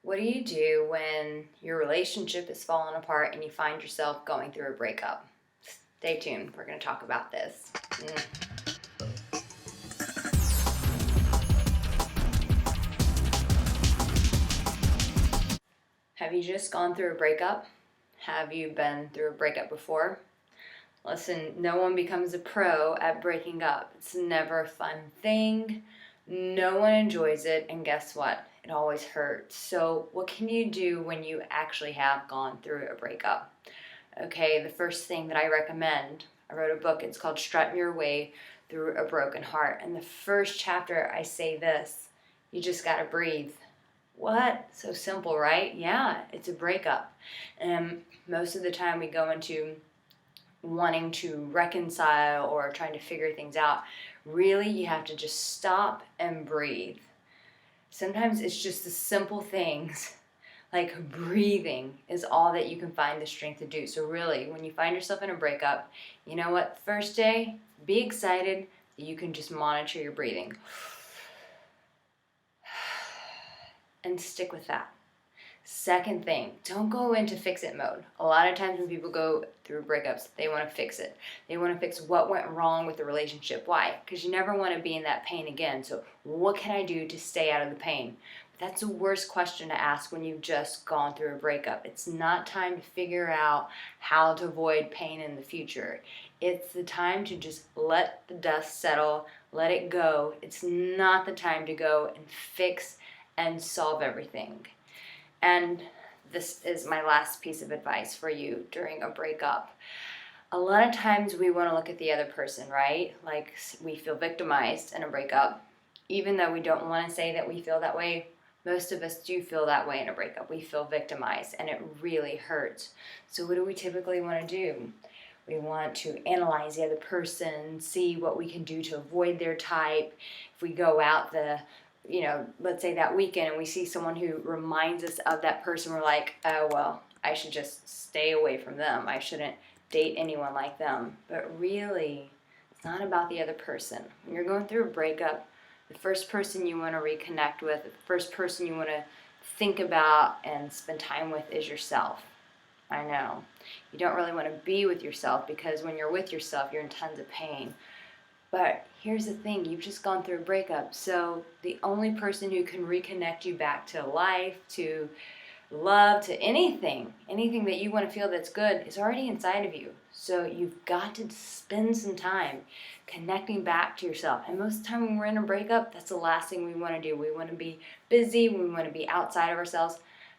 What do you do when your relationship is falling apart and you find yourself going through a breakup? Stay tuned. We're going to talk about this. Have you just gone through a breakup? Have you been through a breakup before? Listen, no one becomes a pro at breaking up. It's never a fun thing. No one enjoys it, and guess what? It always hurts. So, what can you do when you actually have gone through a breakup? Okay, the first thing that I recommend, I wrote a book, it's called Struttin Your Way Through a Broken Heart. And the first chapter, I say this: you just gotta breathe. What? So simple, right? Yeah, it's a breakup. And most of the time we go into wanting to reconcile or trying to figure things out. Really, you have to just stop and breathe. Sometimes it's just the simple things like breathing is all that you can find the strength to do. So really, when you find yourself in a breakup, you know what? First day, be excited that you can just monitor your breathing and stick with that. Second thing, don't go into fix-it mode. A lot of times when people go through breakups, they want to fix it. They want to fix what went wrong with the relationship. Why? Because you never want to be in that pain again. So what can I do to stay out of the pain? That's the worst question to ask when you've just gone through a breakup. It's not time to figure out how to avoid pain in the future. It's the time to just let the dust settle, let it go. It's not the time to go and fix and solve everything. And this is my last piece of advice for you during a breakup. A lot of times we want to look at the other person, right? Like we feel victimized in a breakup. Even though we don't want to say that we feel that way, most of us do feel that way in a breakup. We feel victimized and it really hurts. So what do we typically want to do? We want to analyze the other person, see what we can do to avoid their type. If we go out let's say that weekend and we see someone who reminds us of that person, we're like, oh, well, I should just stay away from them. I shouldn't date anyone like them. But really, it's not about the other person. When you're going through a breakup, the first person you want to reconnect with, the first person you want to think about and spend time with is yourself. I know. You don't really want to be with yourself because when you're with yourself, you're in tons of pain. But here's the thing, you've just gone through a breakup, so the only person who can reconnect you back to life, to love, to anything that you want to feel that's good is already inside of you. So you've got to spend some time connecting back to yourself. And most of the time when we're in a breakup, that's the last thing we want to do. We want to be busy, we want to be outside of ourselves.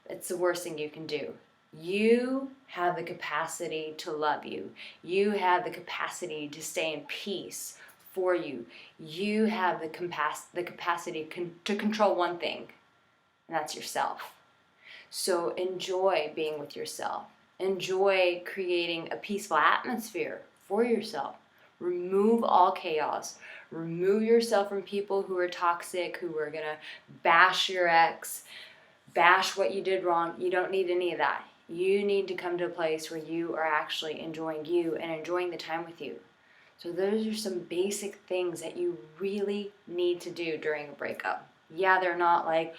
It's the worst thing you can do. You have the capacity to love you. You have the capacity to stay in peace for you. You have the capacity to control one thing, and that's yourself. So enjoy being with yourself. Enjoy creating a peaceful atmosphere for yourself. Remove all chaos. Remove yourself from people who are toxic, who are going to bash your ex, bash what you did wrong. You don't need any of that. You need to come to a place where you are actually enjoying you and enjoying the time with you. So those are some basic things that you really need to do during a breakup. Yeah, they're not like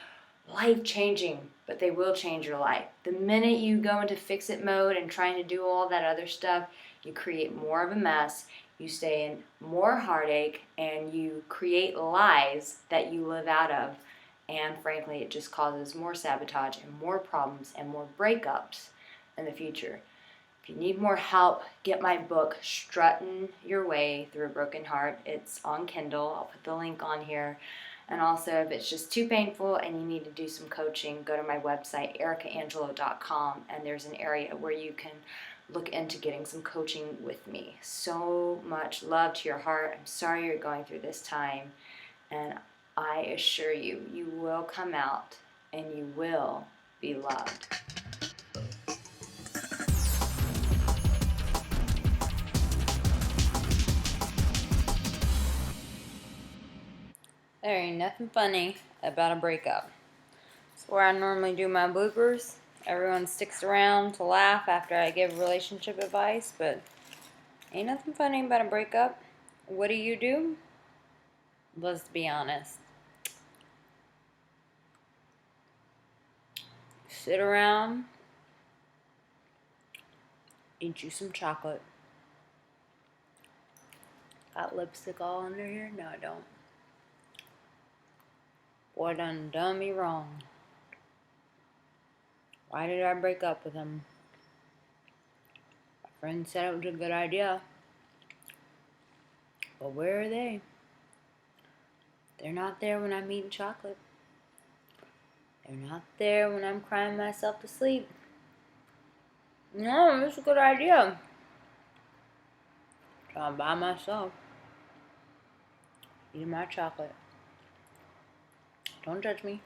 life-changing, but they will change your life. The minute you go into fix-it mode and trying to do all that other stuff, you create more of a mess, you stay in more heartache, and you create lies that you live out of. And frankly, it just causes more sabotage and more problems and more breakups in the future. If you need more help, get my book, Struttin Your Way Through a Broken Heart. It's on Kindle. I'll put the link on here. And also, if it's just too painful and you need to do some coaching, go to my website, aricaangelo.com, and there's an area where you can look into getting some coaching with me. So much love to your heart. I'm sorry you're going through this time, and I assure you, you will come out and you will be loved. There ain't nothing funny about a breakup. It's where I normally do my bloopers. Everyone sticks around to laugh after I give relationship advice, but ain't nothing funny about a breakup. What do? Let's be honest. sit around, eat you some chocolate. Got lipstick all under here? No, I don't. Boy done me wrong. Why did I break up with him? My friend said it was a good idea. But where are they? They're not there when I'm eating chocolate. They're not there when I'm crying myself to sleep. No, it's a good idea. So I'm by myself, eating my chocolate. Don't judge me.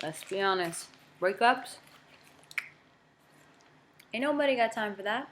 Let's be honest. Breakups? Ain't nobody got time for that.